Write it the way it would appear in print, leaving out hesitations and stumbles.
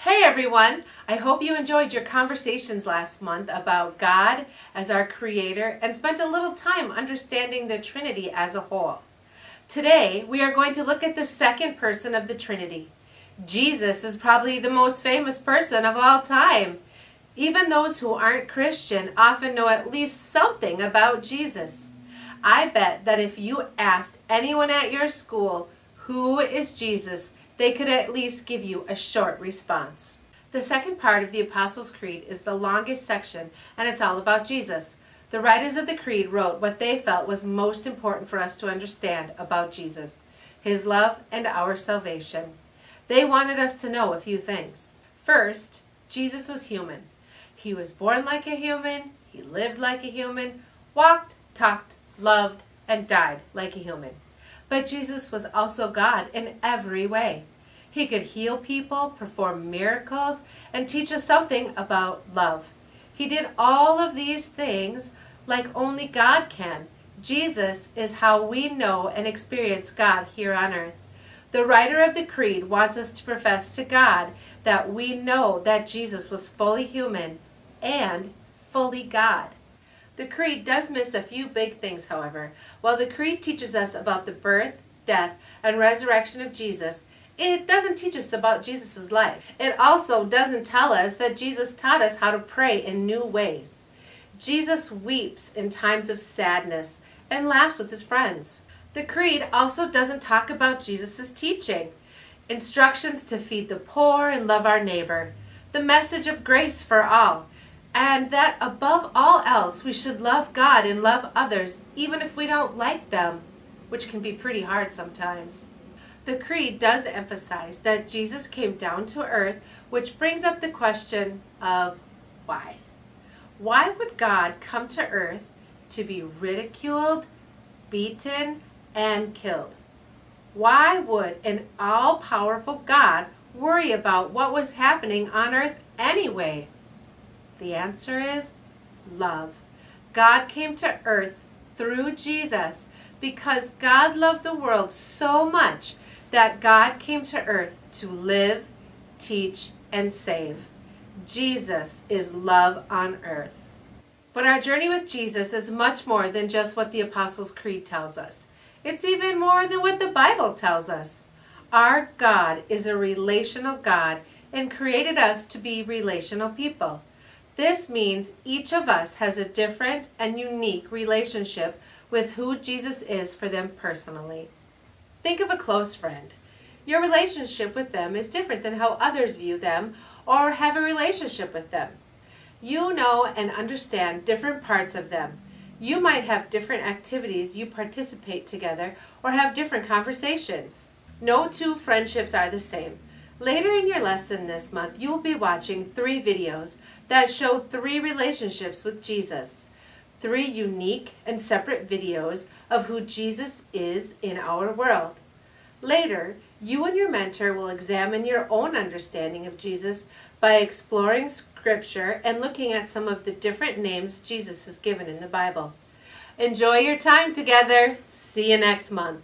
Hey everyone! I hope you enjoyed your conversations last month about God as our Creator and spent a little time understanding the Trinity as a whole. Today we are going to look at the second person of the Trinity. Jesus is probably the most famous person of all time. Even those who aren't Christian often know at least something about Jesus. I bet that if you asked anyone at your school, "Who is Jesus?" they could at least give you a short response. The second part of the Apostles' Creed is the longest section, and it's all about Jesus. The writers of the Creed wrote what they felt was most important for us to understand about Jesus, His love and our salvation. They wanted us to know a few things. First, Jesus was human. He was born like a human, He lived like a human, walked, talked, loved, and died like a human. But Jesus was also God in every way. He could heal people, perform miracles, and teach us something about love. He did all of these things like only God can. Jesus is how we know and experience God here on earth. The writer of the Creed wants us to profess to God that we know that Jesus was fully human and fully God. The Creed does miss a few big things, however. While the Creed teaches us about the birth, death, and resurrection of Jesus, it doesn't teach us about Jesus' life. It also doesn't tell us that Jesus taught us how to pray in new ways. Jesus weeps in times of sadness and laughs with His friends. The Creed also doesn't talk about Jesus' teaching, instructions to feed the poor and love our neighbor, the message of grace for all, and that above all else we should love God and love others even if we don't like them, which can be pretty hard sometimes. The Creed does emphasize that Jesus came down to earth, which brings up the question of why. Why would God come to earth to be ridiculed, beaten, and killed? Why would an all-powerful God worry about what was happening on earth anyway? The answer is love. God came to earth through Jesus because God loved the world so much that God came to earth to live, teach, and save. Jesus is love on earth. But our journey with Jesus is much more than just what the Apostles' Creed tells us. It's even more than what the Bible tells us. Our God is a relational God and created us to be relational people. This means each of us has a different and unique relationship with who Jesus is for them personally. Think of a close friend. Your relationship with them is different than how others view them or have a relationship with them. You know and understand different parts of them. You might have different activities you participate together or have different conversations. No two friendships are the same. Later in your lesson this month, you'll be watching 3 videos that show 3 relationships with Jesus. 3 unique and separate videos of who Jesus is in our world. Later, you and your mentor will examine your own understanding of Jesus by exploring Scripture and looking at some of the different names Jesus is given in the Bible. Enjoy your time together. See you next month.